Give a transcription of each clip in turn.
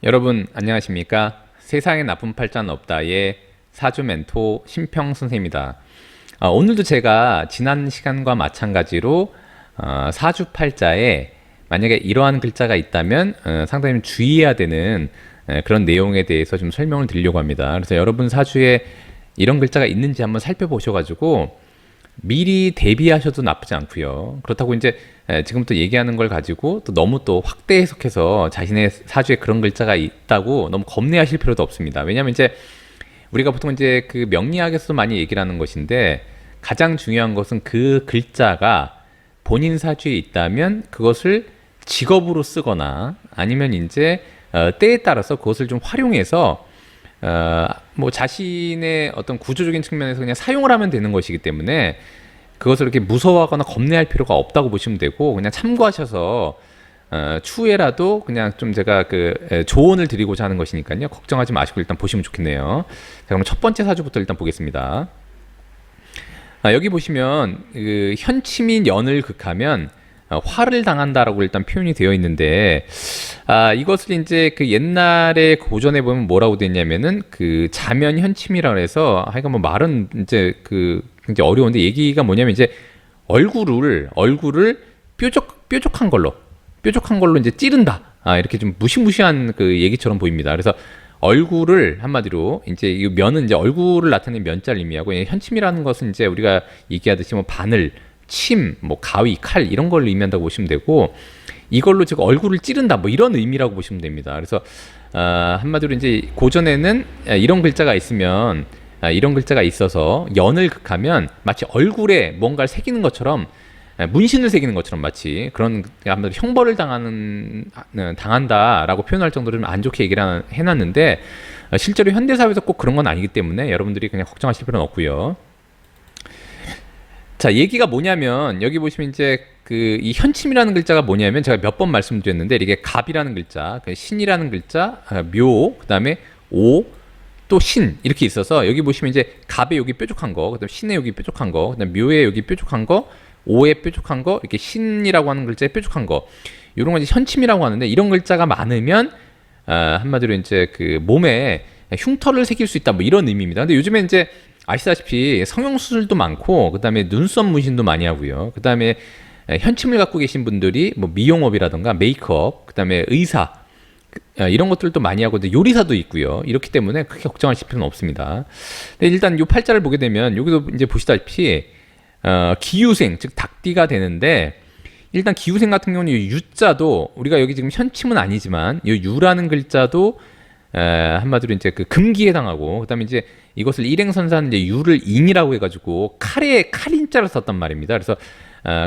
여러분 안녕하십니까? 세상에 나쁜 팔자는 없다의 사주 멘토 심평 선생입니다. 오늘도 제가 지난 시간과 마찬가지로 사주 팔자에 만약에 이러한 글자가 있다면 상당히 주의해야 되는 그런 내용에 대해서 좀 설명을 드리려고 합니다. 그래서 여러분 사주에 이런 글자가 있는지 한번 살펴보셔가지고 미리 대비하셔도 나쁘지 않고요. 그렇다고 이제 지금부터 얘기하는 걸 가지고 또 너무 또 확대 해석해서 자신의 사주에 그런 글자가 있다고 너무 겁내하실 필요도 없습니다. 왜냐하면 이제 우리가 보통 이제 그 명리학에서도 많이 얘기를 하는 것인데 가장 중요한 것은 그 글자가 본인 사주에 있다면 그것을 직업으로 쓰거나 아니면 이제 때에 따라서 그것을 좀 활용해서 뭐 자신의 어떤 구조적인 측면에서 그냥 사용을 하면 되는 것이기 때문에 그것을 이렇게 무서워하거나 겁내할 필요가 없다고 보시면 되고 그냥 참고하셔서 추후에라도 그냥 좀 제가 조언을 드리고자 하는 것이니까요. 걱정하지 마시고 일단 보시면 좋겠네요. 자, 그럼 첫 번째 사주부터 일단 보겠습니다. 여기 보시면 그 현치민 연을 극하면 화를 당한다라고 일단 표현이 되어 있는데 이것을 이제 그 옛날에 고전에 보면 뭐라고 되어 있냐면은 그 자면 현침이라고 해서 하여간 뭐 말은 이제 그 굉장히 어려운데 얘기가 뭐냐면 이제 얼굴을 뾰족한 걸로 이제 찌른다. 이렇게 좀 무시무시한 그 얘기처럼 보입니다. 그래서 얼굴을 한마디로 이제 이 면은 이제 얼굴을 나타내는 면자를 의미하고 현침이라는 것은 이제 우리가 얘기하듯이 뭐 바늘 침, 뭐 가위, 칼 이런 걸 의미한다고 보시면 되고 이걸로 제가 얼굴을 찌른다 뭐 이런 의미라고 보시면 됩니다. 그래서 한마디로 이제 고전에는 이런 글자가 있으면 이런 글자가 있어서 연을 극하면 마치 얼굴에 뭔가를 새기는 것처럼 문신을 새기는 것처럼 마치 그런 한마디로 형벌을 당한다라고 표현할 정도로 좀 안 좋게 얘기를 해놨는데 실제로 현대사회에서 꼭 그런 건 아니기 때문에 여러분들이 그냥 걱정하실 필요는 없고요. 자, 얘기가 뭐냐면 여기 보시면 이제 그 이 현침이라는 글자가 뭐냐면 제가 몇 번 말씀드렸는데 이게 갑이라는 글자, 신이라는 글자, 묘, 그다음에 오, 또 신 이렇게 있어서 여기 보시면 이제 갑에 여기 뾰족한 거, 그다음 신에 여기 뾰족한 거, 그다음 묘에 여기 뾰족한 거, 오에 뾰족한 거, 이렇게 신이라고 하는 글자에 뾰족한 거, 이런 건 이제 현침이라고 하는데 이런 글자가 많으면 한마디로 이제 그 몸에 흉터를 새길 수 있다 뭐 이런 의미입니다. 근데 요즘에 이제 아시다시피 성형수술도 많고 그다음에 눈썹 문신도 많이 하고요. 그다음에 현침을 갖고 계신 분들이 뭐 미용업이라든가 메이크업, 그다음에 의사 이런 것들도 많이 하고 요리사도 있고요. 이렇기 때문에 크게 걱정하실 필요는 없습니다. 근데 일단 이 팔자를 보게 되면 여기도 이제 보시다시피 기유생 즉 닭띠가 되는데 일단 기유생 같은 경우는 이 유자도 우리가 여기 지금 현침은 아니지만 이 유라는 글자도 한마디로 이제 그 금기에 해당하고 그다음에 이제 이것을 일행선사는 이제 유를 인이라고 해가지고 칼인자를 썼단 말입니다. 그래서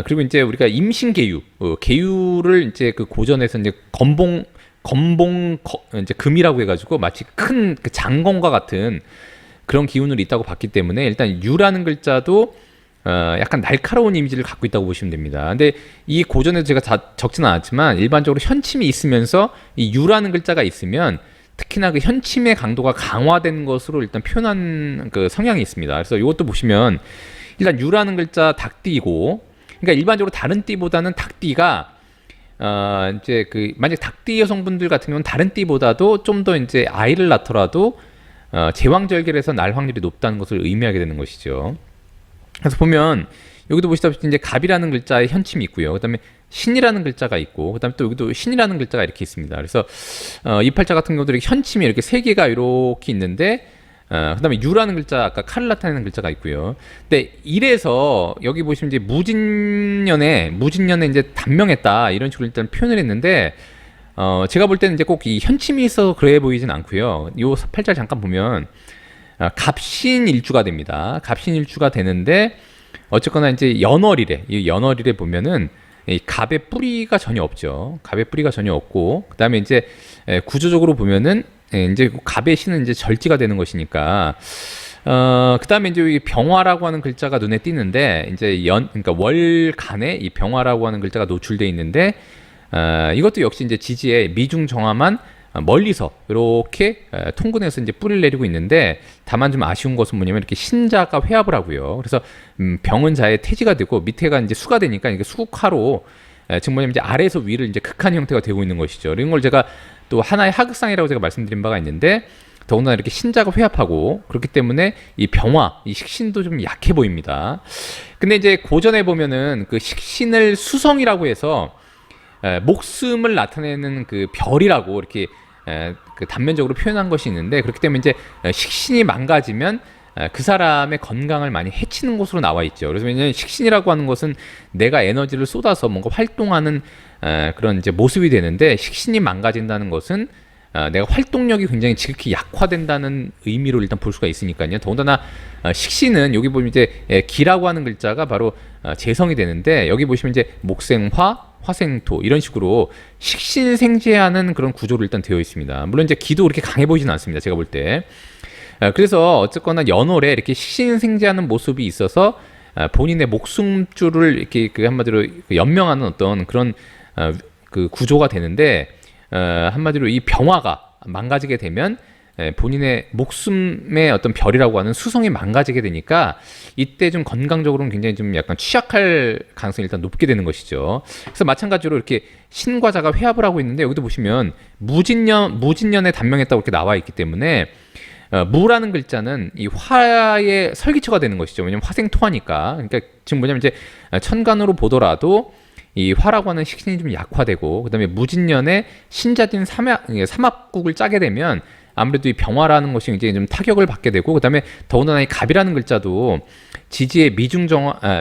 그리고 이제 우리가 임신계유, 계유를 이제 그 고전에서 이제 이제 금이라고 해가지고 마치 큰 그 장검과 같은 그런 기운을 있다고 봤기 때문에 일단 유라는 글자도 약간 날카로운 이미지를 갖고 있다고 보시면 됩니다. 근데 이 고전에도 제가 다 적지는 않았지만 일반적으로 현침이 있으면서 이 유라는 글자가 있으면 특히나 그 현침의 강도가 강화된 것으로 일단 표현한 그 성향이 있습니다. 그래서 이것도 보시면 일단 유라는 글자 닭띠이고, 그러니까 일반적으로 다른 띠보다는 닭띠가 이제 그 만약 닭띠 여성분들 같은 경우는 다른 띠보다도 좀 더 이제 아이를 낳더라도 제왕절개에서 날 확률이 높다는 것을 의미하게 되는 것이죠. 그래서 보면 여기도 보시다시피 이제 갑이라는 글자에 현침이 있고요. 그다음에 신이라는 글자가 있고, 그다음에 또 여기도 신이라는 글자가 이렇게 있습니다. 그래서 이 팔자 같은 경우도 이렇게 현침이 이렇게 세 개가 이렇게 있는데, 그다음에 유라는 글자, 아까 칼을 나타내는 글자가 있고요. 근데 이래서 여기 보시면 이제 무진년에 이제 단명했다 이런 식으로 일단 표현을 했는데, 제가 볼 때는 이제 꼭 이 현침이 있어서 그래 보이진 않고요. 이 팔자를 잠깐 보면 갑신일주가 됩니다. 갑신일주가 되는데 어쨌거나 이제 연월일에 이 연월일에 보면은 이 갑의 뿌리가 전혀 없죠. 갑의 뿌리가 전혀 없고 그다음에 이제 구조적으로 보면은 이제 갑의 신은 이제 절지가 되는 것이니까 그다음에 이제 이 병화라고 하는 글자가 눈에 띄는데 이제 그러니까 월간에 이 병화라고 하는 글자가 노출돼 있는데 이것도 역시 이제 지지에 미중 정화만 멀리서 이렇게 통근해서 이제 뿌리를 내리고 있는데 다만 좀 아쉬운 것은 뭐냐면 이렇게 신자가 회합을 하고요. 그래서 병은 자의 태지가 되고 밑에가 이제 수가 되니까 이게 수국화로 즉 뭐냐면 이제 아래에서 위를 이제 극한 형태가 되고 있는 것이죠. 이런 걸 제가 또 하나의 하극상이라고 제가 말씀드린 바가 있는데 더군다나 이렇게 신자가 회합하고 그렇기 때문에 이 병화, 이 식신도 좀 약해 보입니다. 근데 이제 고전에 보면은 그 식신을 수성이라고 해서 목숨을 나타내는 그 별이라고 이렇게 그 단면적으로 표현한 것이 있는데 그렇기 때문에 이제 식신이 망가지면 그 사람의 건강을 많이 해치는 것으로 나와 있죠. 그래서 왜냐하면 식신이라고 하는 것은 내가 에너지를 쏟아서 뭔가 활동하는 그런 이제 모습이 되는데 식신이 망가진다는 것은 내가 활동력이 굉장히 지극히 약화된다는 의미로 일단 볼 수가 있으니까요. 더군다나 식신은 여기 보면 이제 기라고 하는 글자가 바로 재성이 되는데 여기 보시면 이제 목생화, 화생토 이런 식으로 식신생재하는 그런 구조로 일단 되어 있습니다. 물론 이제 기도 그렇게 강해 보이지는 않습니다. 제가 볼 때. 그래서 어쨌거나 연월에 이렇게 식신생재하는 모습이 있어서 본인의 목숨줄을 이렇게 그 한마디로 연명하는 어떤 그런 그 구조가 되는데 한마디로 이 병화가 망가지게 되면 본인의 목숨의 어떤 별이라고 하는 수성이 망가지게 되니까 이때 좀 건강적으로는 굉장히 좀 약간 취약할 가능성이 일단 높게 되는 것이죠. 그래서 마찬가지로 이렇게 신과 자가 회합을 하고 있는데 여기도 보시면 무진년에 단명했다고 이렇게 나와 있기 때문에 무라는 글자는 이 화의 설기처가 되는 것이죠. 왜냐면 화생토하니까. 그러니까 지금 뭐냐면 이제 천간으로 보더라도 이 화라고 하는 식신이 좀 약화되고 그다음에 무진년에 신자진 삼합국을 짜게 되면 아무래도 이 병화라는 것이 굉장히 좀 타격을 받게 되고 그다음에 더군다나 이 갑이라는 글자도 지지의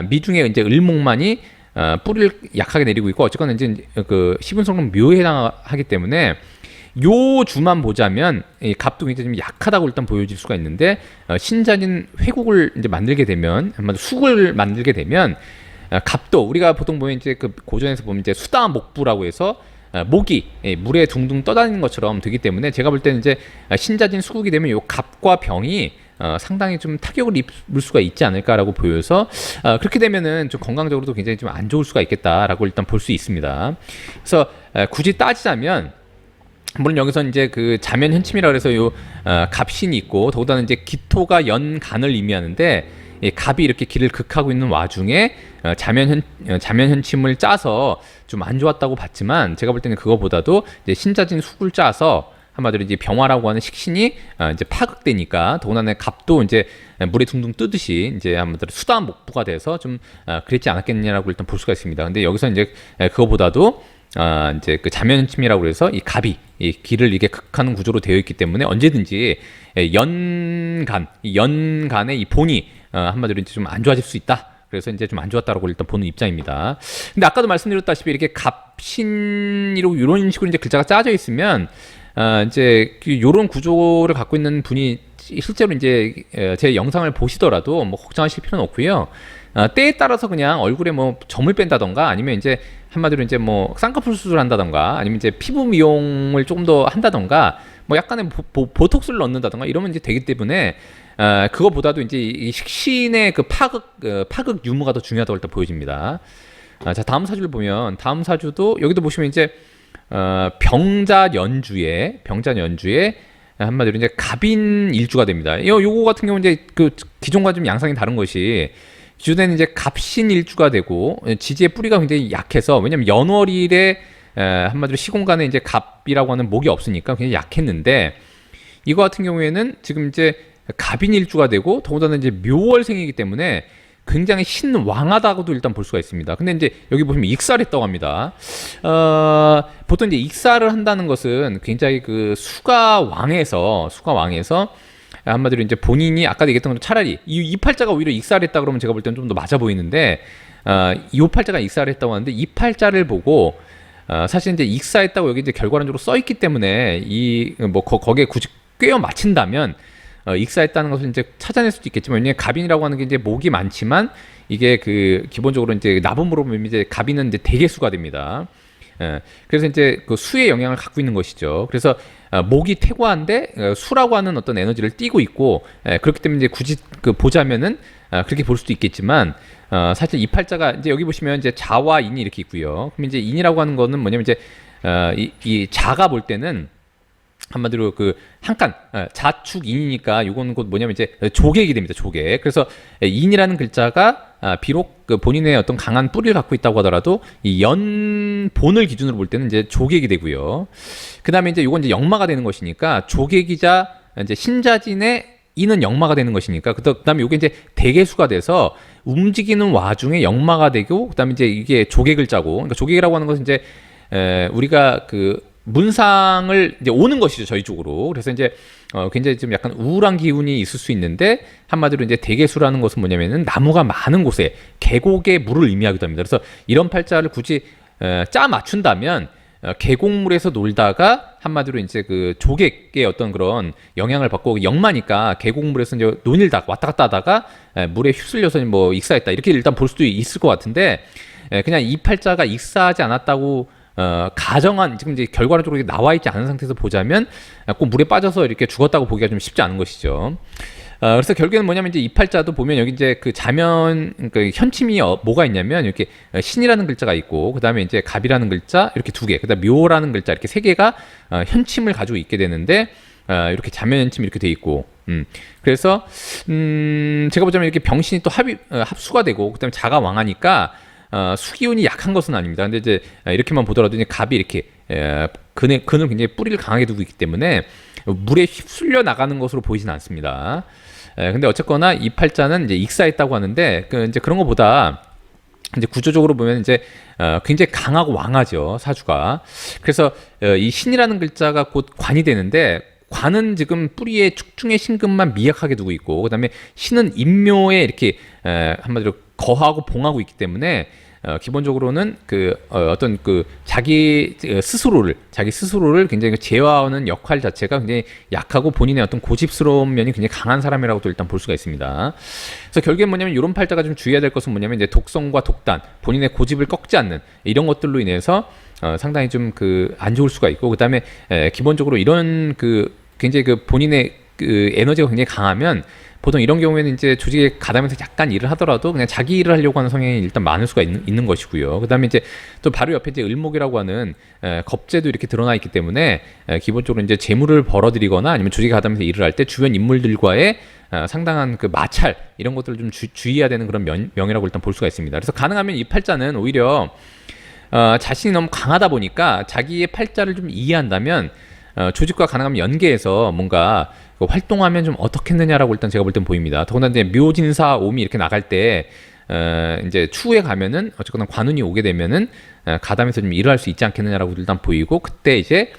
미중의 이제 을목만이 뿌리를 약하게 내리고 있고 어쨌거나 이제 그 시분성은 묘에 해당하기 때문에 요 주만 보자면 이 갑도 굉장히 좀 약하다고 일단 보여질 수가 있는데 신자진 회국을 이제 만들게 되면 한마디로 숙을 만들게 되면 갑도 우리가 보통 보면 이제 그 고전에서 보면 이제 수다 목부라고 해서 목이 물에 둥둥 떠다니는 것처럼 되기 때문에 제가 볼 때는 이제 신자진 수국이 되면 요 갑과 병이 상당히 좀 타격을 입을 수가 있지 않을까라고 보여서 그렇게 되면은 좀 건강적으로도 굉장히 좀 안 좋을 수가 있겠다라고 일단 볼 수 있습니다. 그래서 굳이 따지자면 물론 여기서 이제 그 자면 현침이라 그래서 요 갑신이 있고 더군다나 이제 기토가 연간을 의미하는데 이 갑이 이렇게 기를 극하고 있는 와중에 자면 현침을 짜서 좀 안 좋았다고 봤지만 제가 볼 때는 그거보다도 이제 신자진 숙을 짜서 한마디로 이제 병화라고 하는 식신이 이제 파극되니까 더군다나 갑도 이제 물에 둥둥 뜨듯이 이제 한마디로 수다 목부가 돼서 좀 그랬지 않았겠냐라고 일단 볼 수가 있습니다. 근데 여기서 이제 그거보다도 이제 그 자면침이라고 그래서 이 갑이 이 기를 이게 극하는 구조로 되어 있기 때문에 언제든지 연간의 이 본이 한마디로 이제 좀 안 좋아질 수 있다. 그래서 이제 좀 안 좋았다라고 일단 보는 입장입니다. 근데 아까도 말씀드렸다시피 이렇게 갑신이로 이런 식으로 이제 글자가 짜져 있으면 이제 이런 구조를 갖고 있는 분이 실제로 이제 제 영상을 보시더라도 뭐 걱정하실 필요는 없고요. 때에 따라서 그냥 얼굴에 뭐 점을 뺀다던가 아니면 이제 한마디로 이제 뭐 쌍꺼풀 수술을 한다던가 아니면 이제 피부 미용을 조금 더 한다던가 뭐 약간의 보톡스를 넣는다던가 이러면 이제 되기 때문에 그거보다도 이제 이 식신의 그 파극 유무가 더 중요하다고 일단 보여집니다. 자 다음 사주를 보면 다음 사주도 여기도 보시면 이제 병자연주에 한마디로 이제 갑인 일주가 됩니다. 요거 같은 경우는 이제 그 기존과 좀 양상이 다른 것이 기존에는 이제 갑신 일주가 되고 지지의 뿌리가 굉장히 약해서 왜냐면 연월일에 한마디로 시공간에 이제 갑이라고 하는 목이 없으니까 굉장히 약했는데 이거 같은 경우에는 지금 이제 갑인 일주가 되고 더군다나 이제 묘월생이기 때문에 굉장히 신왕하다고도 일단 볼 수가 있습니다. 근데 이제 여기 보시면 익살했다고 합니다. 보통 이제 익살을 한다는 것은 굉장히 그 수가 왕에서 한마디로 이제 본인이 아까도 얘기했던 것처럼 차라리 이 팔자가 오히려 익살했다 그러면 제가 볼 때는 좀 더 맞아 보이는데 이 팔자가 익살했다고 하는데 이 팔자를 보고 사실 이제 익사했다고 여기 이제 결과론적으로 써 있기 때문에 이 뭐 거기에 굳이 꿰어 맞춘다면 익사했다는 것을 이제 찾아낼 수도 있겠지만 왜냐면 갑인이라고 하는 게 이제 목이 많지만 이게 그 기본적으로 이제 나분으로 보면 이제 갑인은 이제 대개수가 됩니다. 그래서 이제 그 수의 영향을 갖고 있는 것이죠. 그래서 목이 태고한데 수라고 하는 어떤 에너지를 띠고 있고 그렇기 때문에 이제 굳이 그 보자면은 그렇게 볼 수도 있겠지만 사실 이 팔자가 이제 여기 보시면 이제 자와 인이 이렇게 있고요. 그럼 이제 인이라고 하는 거는 뭐냐면 이제 이 자가 볼 때는 한마디로 그 한칸 자축인이니까 이거는 곧 뭐냐면 이제 조객이 됩니다. 조객. 그래서 인이라는 글자가 비록 그 본인의 어떤 강한 뿌리를 갖고 있다고 하더라도 이 연본을 기준으로 볼 때는 이제 조객이 되고요. 그다음에 이제 요건 이제 역마가 되는 것이니까 조객이자 이제 신자진의 이는 역마가 되는 것이니까 그다음에 요게 이제 대개수가 돼서 움직이는 와중에 역마가 되고 그다음에 이제 이게 조객을 짜고 그러니까 조객이라고 하는 것은 이제 우리가 그 문상을 이제 오는 것이죠 저희 쪽으로. 그래서 이제 굉장히 좀 약간 우울한 기운이 있을 수 있는데 한마디로 이제 대개수라는 것은 뭐냐면은 나무가 많은 곳에 계곡의 물을 의미하기도 합니다. 그래서 이런 팔자를 굳이 짜 맞춘다면 계곡물에서 놀다가 한마디로 이제 그 조객의 어떤 그런 영향을 받고 역마니까 계곡물에서 이제 논일다 왔다 갔다 하다가 물에 휩쓸려서 뭐 익사했다 이렇게 일단 볼 수도 있을 것 같은데 그냥 이 팔자가 익사하지 않았다고 가정한 지금 이제 결과론적으로 나와 있지 않은 상태에서 보자면 꼭 물에 빠져서 이렇게 죽었다고 보기가 좀 쉽지 않은 것이죠. 그래서 결국에는 뭐냐면 이제 이 팔자도 보면 여기 이제 그 자면 그 현침이 뭐가 있냐면 이렇게 신이라는 글자가 있고 그다음에 이제 갑이라는 글자 이렇게 두 개, 그다음 묘라는 글자 이렇게 세 개가 현침을 가지고 있게 되는데 이렇게 자면 현침 이렇게 돼 있고 그래서 제가 보자면 이렇게 병신이 또 합수가 되고 그다음에 자가 왕하니까 수기운이 약한 것은 아닙니다. 근데 이제 이렇게만 보더라도 이제 갑이 이렇게 근을 굉장히 뿌리를 강하게 두고 있기 때문에 물에 휩쓸려 나가는 것으로 보이진 않습니다. 근데 어쨌거나 이 팔자는 이제 익사했다고 하는데 이제 그런 것보다 이제 구조적으로 보면 이제 굉장히 강하고 왕하죠 사주가. 그래서 이 신이라는 글자가 곧 관이 되는데 관은 지금 뿌리에 축중의 신금만 미약하게 두고 있고 그다음에 신은 인묘에 이렇게 한마디로 거하고 봉하고 있기 때문에 기본적으로는 어떤 자기 스스로를 굉장히 제어하는 역할 자체가 굉장히 약하고 본인의 어떤 고집스러운 면이 굉장히 강한 사람이라고도 일단 볼 수가 있습니다. 그래서 결국엔 뭐냐면 이런 팔자가 좀 주의해야 될 것은 뭐냐면 이제 독성과 독단, 본인의 고집을 꺾지 않는 이런 것들로 인해서 상당히 좀 안 좋을 수가 있고 그다음에 기본적으로 이런 굉장히 본인의 에너지가 굉장히 강하면 보통 이런 경우에는 이제 조직에 가담해서 약간 일을 하더라도 그냥 자기 일을 하려고 하는 성향이 일단 많을 수가 있는 것이고요. 그다음에 이제 또 바로 옆에 이제 을목이라고 하는 겁재도 이렇게 드러나 있기 때문에 기본적으로 이제 재물을 벌어들이거나 아니면 조직에 가담해서 일을 할 때 주변 인물들과의 상당한 마찰 이런 것들을 좀 주의해야 되는 그런 명이라고 일단 볼 수가 있습니다. 그래서 가능하면 이 팔자는 오히려 자신이 너무 강하다 보니까 자기의 팔자를 좀 이해한다면 조직과 가능하면 연계해서 뭔가 활동하면 좀 어떻겠느냐라고 일단 제가 볼 땐 보입니다. 더군다나 이제 묘진사 오미 이렇게 나갈 때 이제 추후에 가면은 어쨌거나 관운이 오게 되면은 가담해서 좀 일을 할 수 있지 않겠느냐라고 일단 보이고 그때 이제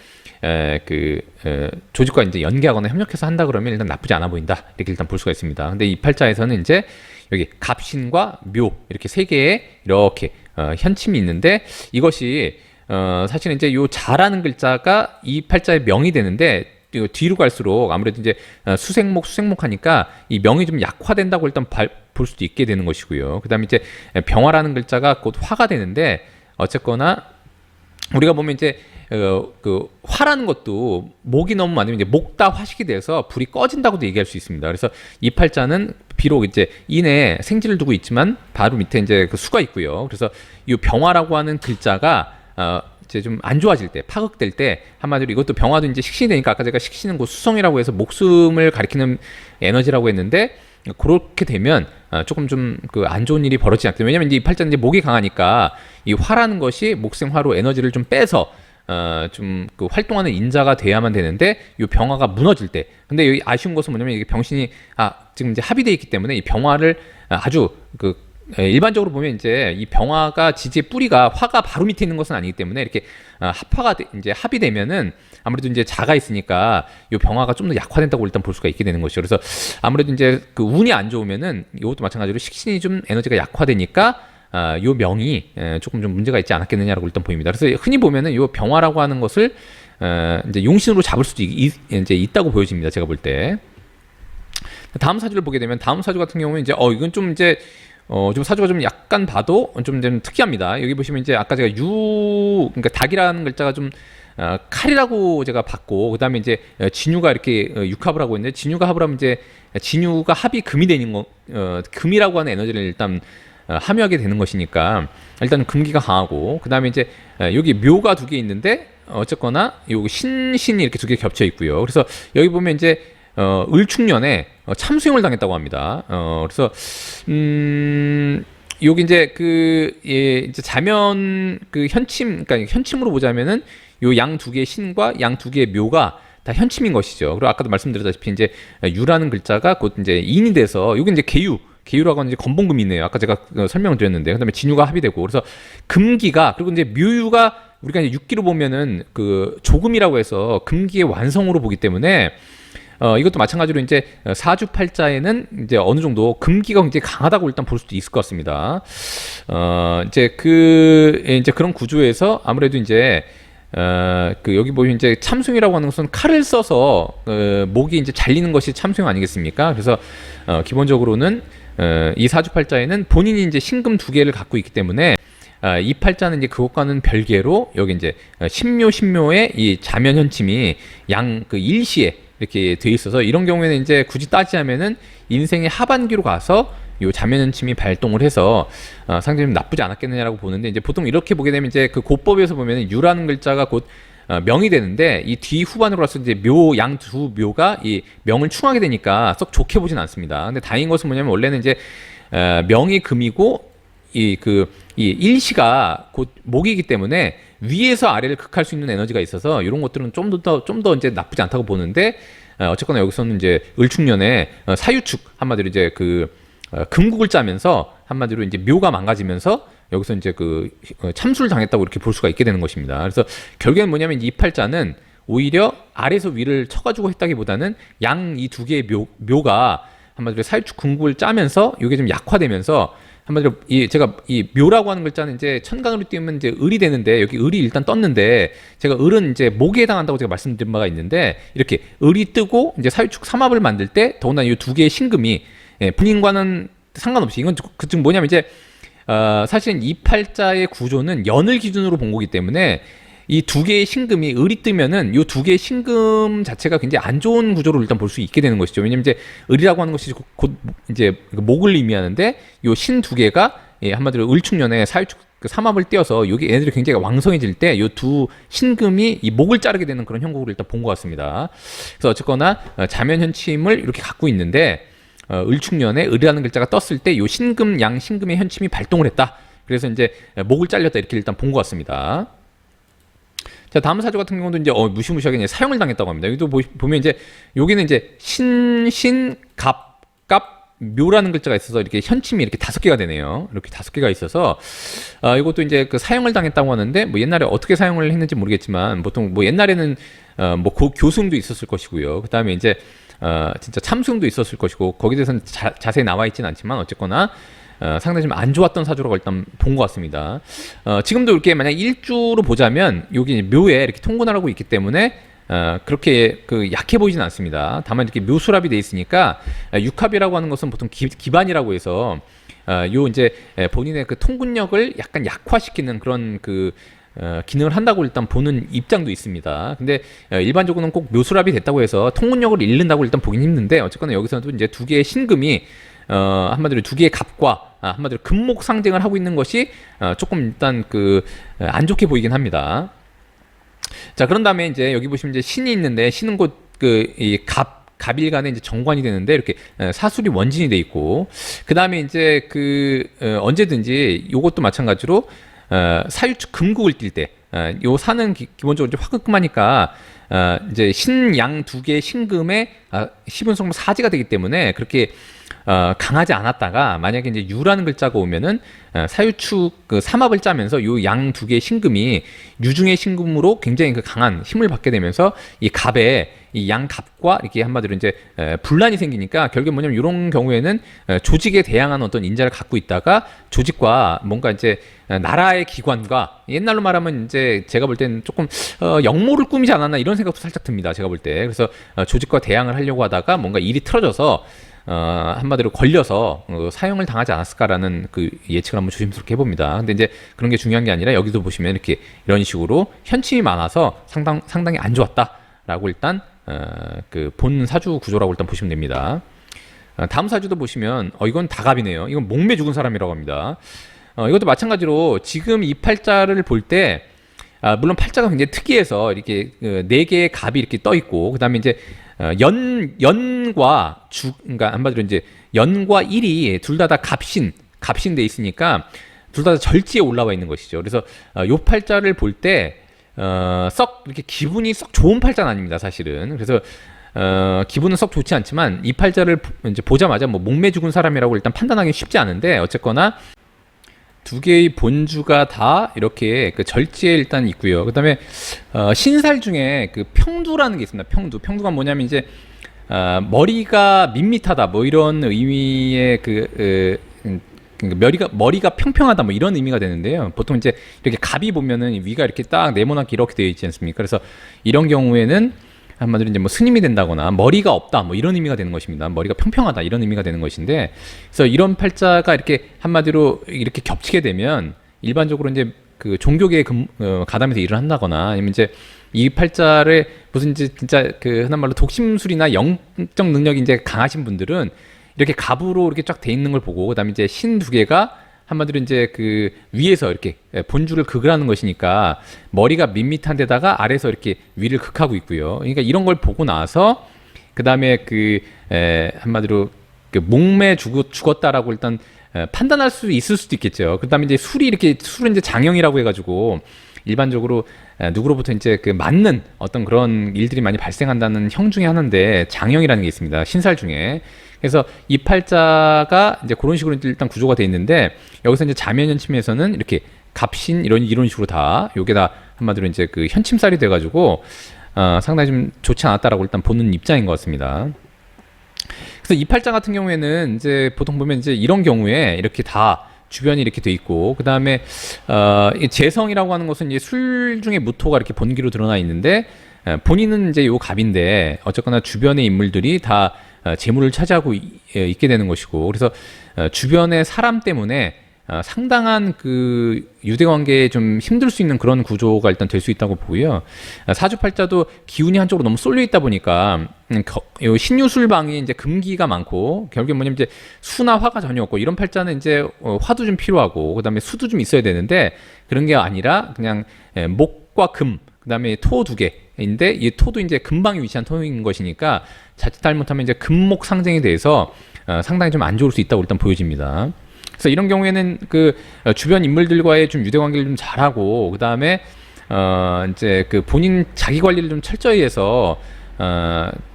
조직과 이제 연계하거나 협력해서 한다 그러면 일단 나쁘지 않아 보인다 이렇게 일단 볼 수가 있습니다. 근데 이 팔자에서는 이제 여기 갑신과 묘 이렇게 세 개의 이렇게 현침이 있는데 이것이 사실은 이제 요 자라는 글자가 이 팔자의 명이 되는데 뒤로 갈수록 아무래도 이제 수생목 하니까 이 명이 좀 약화된다고 일단 볼 수도 있게 되는 것이고요. 그다음에 이제 병화라는 글자가 곧 화가 되는데 어쨌거나 우리가 보면 이제 화라는 것도 목이 너무 많으면 이제 목다 화식이 돼서 불이 꺼진다고도 얘기할 수 있습니다. 그래서 이 팔자는 비록 이제 인에 생지를 두고 있지만 바로 밑에 이제 수가 있고요. 그래서 이 병화라고 하는 글자가 이제 좀 안 좋아질 때, 파극될 때 한마디로 이것도 병화도 이제 식신이 되니까 아까 제가 식신은 수성이라고 해서 목숨을 가리키는 에너지라고 했는데 그렇게 되면 조금 좀 안 좋은 일이 벌어지지 않게. 왜냐면 이제 이 팔자는 이제 목이 강하니까 이 화라는 것이 목생화로 에너지를 좀 빼서 좀 활동하는 인자가 돼야만 되는데 이 병화가 무너질 때. 근데 여기 아쉬운 것은 뭐냐면 이게 병신이 지금 이제 합의돼 있기 때문에 이 병화를 아주 일반적으로 보면 이제 이 병화가 지지의 뿌리가 화가 바로 밑에 있는 것은 아니기 때문에 이렇게 이제 합의되면은 아무래도 이제 자가 있으니까 이 병화가 좀 더 약화된다고 일단 볼 수가 있게 되는 것이죠. 그래서 아무래도 이제 운이 안 좋으면은 이것도 마찬가지로 식신이 좀 에너지가 약화되니까 요 명이 조금 좀 문제가 있지 않았겠느냐라고 일단 보입니다. 그래서 흔히 보면은 요 병화라고 하는 것을 이제 용신으로 잡을 수도 이제 있다고 보여집니다. 제가 볼 때. 다음 사주를 보게 되면 다음 사주 같은 경우는 이제 이건 좀 이제 좀 사주가 좀 약간 봐도 좀 특이합니다. 여기 보시면 이제 아까 제가 그러니까 닭이라는 글자가 좀 칼이라고 제가 봤고 그다음에 이제 진유가 이렇게 육합을 하고 있는데 진유가 합을 하면 이제 진유가 합이 금이 되는 거 금이라고 하는 에너지를 일단 함유하게 되는 것이니까 일단 금기가 강하고 그다음에 이제 여기 묘가 두 개 있는데 어쨌거나 여기 신이 이렇게 두 개 겹쳐 있고요. 그래서 여기 보면 이제 을축년에 참수형을 당했다고 합니다. 그래서 여기 이제 이제 자면 현침, 그러니까 현침으로 보자면은 요 양 두 개의 신과 양 두 개의 묘가 다 현침인 것이죠. 그리고 아까도 말씀드렸다시피 이제 유라는 글자가 곧 이제 인이 돼서 여기 이제 계유라고 하는 이제 건봉금이네요. 아까 제가 설명을 드렸는데, 그다음에 진유가 합의되고, 그래서 금기가, 그리고 이제 묘유가 우리가 이제 육기로 보면은 조금이라고 해서 금기의 완성으로 보기 때문에 이것도 마찬가지로 이제 사주팔자에는 이제 어느 정도 금기가 굉장히 강하다고 일단 볼 수도 있을 것 같습니다. 이제 이제 그런 구조에서 아무래도 이제 여기 보면 이제 참수형이라고 하는 것은 칼을 써서 목이 이제 잘리는 것이 참수형 아니겠습니까? 그래서 기본적으로는 이 사주팔자에는 본인이 이제 신금 두 개를 갖고 있기 때문에 이 팔자는 이제 그것과는 별개로 여기 이제 신묘의 이 자면현침이 양 일시에 이렇게 돼 있어서, 이런 경우에는 이제 굳이 따지자면은 인생의 하반기로 가서 요 자면현침이 발동을 해서 상당히 좀 나쁘지 않았겠느냐라고 보는데, 이제 보통 이렇게 보게 되면 이제 고법에서 보면은 유라는 글자가 곧 명이 되는데, 이 뒤 후반으로 가서 이제 양 두 묘가 이 명을 충하게 되니까 썩 좋게 보진 않습니다. 근데 다행인 것은 뭐냐면, 원래는 이제 명이 금이고 이 일시가 곧 목이기 때문에 위에서 아래를 극할 수 있는 에너지가 있어서 이런 것들은 좀 더 이제 나쁘지 않다고 보는데, 어쨌거나 여기서는 이제 을축년에 사유축, 한마디로 이제 금국을 짜면서 한마디로 이제 묘가 망가지면서 여기서 이제 참수를 당했다고 이렇게 볼 수가 있게 되는 것입니다. 그래서 결국에는 뭐냐면, 이 팔자는 오히려 아래에서 위를 쳐가지고 했다기보다는 양 이 두 개의 묘가 한마디로 사유축 금국을 짜면서 이게 좀 약화되면서, 한마디로 제가 이 묘라고 하는 글자는 이제 천간으로 띄우면 이제 을이 되는데, 여기 을이 일단 떴는데, 제가 을은 이제 목에 해당한다고 제가 말씀드린 바가 있는데, 이렇게 을이 뜨고 이제 사유축 삼합을 만들 때 더군다나 이 두 개의 신금이 분인과는 상관없이, 이건 즉 뭐냐면 이제 사실은 이 팔자의 구조는 연을 기준으로 본 거기 때문에, 이 두 개의 신금이 을이 뜨면은 이 두 개의 신금 자체가 굉장히 안 좋은 구조로 일단 볼 수 있게 되는 것이죠. 왜냐면 이제 을이라고 하는 것이 곧 이제 목을 의미하는데, 이 신 두 개가 한마디로 을축년에 사유축 삼합을 띄어서 여기 얘네들이 굉장히 왕성해질 때 이 두 신금이 이 목을 자르게 되는 그런 형국으로 일단 본 것 같습니다. 그래서 어쨌거나 자면현침을 이렇게 갖고 있는데, 을축년에 을이라는 글자가 떴을 때 이 신금 양 신금의 현침이 발동을 했다. 그래서 이제 목을 잘렸다, 이렇게 일단 본 것 같습니다. 자, 다음 사주 같은 경우도 이제 무시무시하게 이제 사형을 당했다고 합니다. 여기도 보면 이제 여기는 이제 갑 묘라는 글자가 있어서 이렇게 현침이 이렇게 5개가 되네요. 이렇게 5개가 있어서 이것도 이제 사형을 당했다고 하는데, 뭐 옛날에 어떻게 사형을 했는지 모르겠지만, 보통 뭐 옛날에는 교수형도 있었을 것이고요. 그다음에 이제 진짜 참수형도 있었을 것이고, 거기에 대해서는 자세히 나와 있지는 않지만, 어쨌거나 상당히 좀 안 좋았던 사주라고 일단 본 것 같습니다. 지금도 이렇게 만약 일주로 보자면 여기 묘에 이렇게 통근하고 있기 때문에 그렇게 약해 보이진 않습니다. 다만 이렇게 묘수랍이 돼 있으니까, 육합이라고 하는 것은 보통 기반이라고 해서 요 이제 본인의 통근력을 약간 약화시키는 그런 기능을 한다고 일단 보는 입장도 있습니다. 근데 일반적으로는 꼭 묘수랍이 됐다고 해서 통근력을 잃는다고 일단 보긴 힘든데, 어쨌거나 여기서도 이제 두 개의 신금이 한마디로 두 개의 갑과 한마디로 금목 상징을 하고 있는 것이 조금 일단 안 좋게 보이긴 합니다. 자, 그런 다음에 이제 여기 보시면 이제 신이 있는데, 신은 곧 이 갑일간에 이제 정관이 되는데, 이렇게 사술이 원진이 돼 있고, 그 다음에 이제 언제든지 요것도 마찬가지로 사유축 금국을 띌 때, 요 사는 기본적으로 이제 화급금하니까 이제 신양 두 개의 신금에 시분성분 사지가 되기 때문에 그렇게 강하지 않았다가, 만약에 이제 유라는 글자가 오면은 사유축 삼합을 짜면서 요 양 두 개의 신금이 유중의 신금으로 굉장히 강한 힘을 받게 되면서 이 갑에 이 양 갑과 이렇게 한마디로 이제 분란이 생기니까, 결국에 뭐냐면 이런 경우에는 조직에 대항하는 어떤 인자를 갖고 있다가 조직과 뭔가 이제 나라의 기관과, 옛날로 말하면 이제 제가 볼 때는 조금 역모를 꾸미지 않았나 이런 생각도 살짝 듭니다. 제가 볼 때. 그래서 조직과 대항을 하려고 하다가 뭔가 일이 틀어져서 한마디로 걸려서 사형을 당하지 않았을까라는 예측을 한번 조심스럽게 해봅니다. 근데 이제 그런 게 중요한 게 아니라, 여기도 보시면 이렇게 이런 식으로 현침이 많아서 상당히 안 좋았다라고 일단 본 사주 구조라고 일단 보시면 됩니다. 다음 사주도 보시면 이건 다갑이네요. 이건 목매 죽은 사람이라고 합니다. 이것도 마찬가지로 지금 이 팔자를 볼 때 물론 팔자가 굉장히 특이해서 이렇게 네 개의 갑이 이렇게 떠 있고 그다음에 이제 연과 주 그러니까 한마디로 이제 연과 일이 둘 다 갑신 돼 있으니까 둘 다 절지에 올라와 있는 것이죠. 그래서 요 팔자를 볼 때 썩 이렇게 기분이 썩 좋은 팔자는 아닙니다, 사실은. 그래서 기분은 썩 좋지 않지만 이 팔자를 이제 보자마자 뭐 목매 죽은 사람이라고 일단 판단하기 쉽지 않은데 어쨌거나 두 개의 본주가 다 이렇게 그 절지에 일단 있고요. 그다음에 신살 중에 그 평두라는 게 있습니다. 평두가 뭐냐면 이제 머리가 밋밋하다 뭐 이런 의미의 머리가 평평하다 뭐 이런 의미가 되는데요. 보통 이제 이렇게 갑이 보면은 위가 이렇게 딱 네모나게 이렇게 되어 있지 않습니까? 그래서 이런 경우에는 한마디로 이제 뭐 스님이 된다거나 머리가 없다 뭐 이런 의미가 되는 것입니다. 머리가 평평하다 이런 의미가 되는 것인데, 그래서 이런 팔자가 이렇게 한마디로 이렇게 겹치게 되면 일반적으로 이제 그 종교계에 가담해서 일을 한다거나 아니면 이제 이 팔자를 무슨 이제 진짜 그 흔한 말로 독심술이나 영적 능력이 이제 강하신 분들은 이렇게 갑으로 이렇게 쫙 돼 있는 걸 보고 그다음에 이제 신 두 개가 한마디로 이제 그 위에서 이렇게 본주를 극을 하는 것이니까 머리가 밋밋한 데다가 아래에서 이렇게 위를 극하고 있고요. 그러니까 이런 걸 보고 나서 그 다음에 한마디로 그 목매 죽었다라고 일단 판단할 수 있을 수도 있겠죠. 그 다음에 이제 술은 이제 장형이라고 해가지고 일반적으로 누구로부터 이제 그 맞는 어떤 그런 일들이 많이 발생한다는 형 중에 하나인데 장형이라는 게 있습니다. 신살 중에. 그래서 이 팔자가 이제 그런 식으로 일단 구조가 돼 있는데 여기서 이제 자면현침에서는 이렇게 갑신 이런 식으로 다 요게 다 한마디로 이제 그 현침살이 돼가지고 상당히 좀 좋지 않았다라고 일단 보는 입장인 것 같습니다. 그래서 이 팔자 같은 경우에는 이제 보통 보면 이제 이런 경우에 이렇게 다 주변이 이렇게 돼 있고 그 다음에 재성이라고 하는 것은 이제 술 중에 무토가 이렇게 본기로 드러나 있는데 본인은 이제 요 갑인데 어쨌거나 주변의 인물들이 다 재물을 차지하고 있게 되는 것이고 그래서 주변의 사람 때문에 상당한 그 유대관계에 좀 힘들 수 있는 그런 구조가 일단 될 수 있다고 보고요. 사주팔자도 기운이 한쪽으로 너무 쏠려 있다 보니까 신유술방이 이제 금기가 많고 결국에 뭐냐면 이제 수나 화가 전혀 없고 이런 팔자는 이제 화도 좀 필요하고 그다음에 수도 좀 있어야 되는데 그런 게 아니라 그냥 목과 금 그다음에 토 두 개인데 이 토도 이제 금방에 위치한 토인 것이니까 자칫 잘못하면 이제 금목 상징에 대해서 상당히 좀 안 좋을 수 있다고 일단 보여집니다. 그래서 이런 경우에는 그 주변 인물들과의 좀 유대 관계를 좀 잘하고 그 다음에 이제 그 본인 자기 관리를 좀 철저히 해서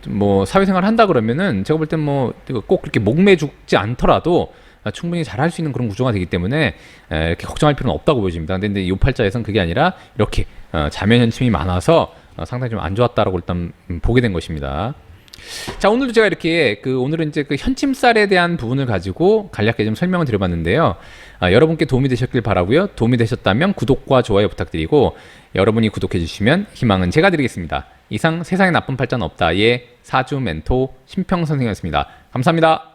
뭐 사회생활을 한다 그러면은 제가 볼 땐 뭐 꼭 그렇게 목매 죽지 않더라도 충분히 잘할 수 있는 그런 구조가 되기 때문에 이렇게 걱정할 필요는 없다고 보여집니다. 근데 이 팔자에서는 그게 아니라 이렇게 자면현침이 많아서 상당히 좀 안 좋았다라고 일단 보게 된 것입니다. 자, 오늘도 제가 이렇게 오늘은 이제 그 현침살에 대한 부분을 가지고 간략하게 좀 설명을 드려봤는데요. 여러분께 도움이 되셨길 바라고요. 도움이 되셨다면 구독과 좋아요 부탁드리고 여러분이 구독해 주시면 희망은 제가 드리겠습니다. 이상 세상에 나쁜 팔자는 없다의 사주 멘토 신평 선생님이었습니다. 감사합니다.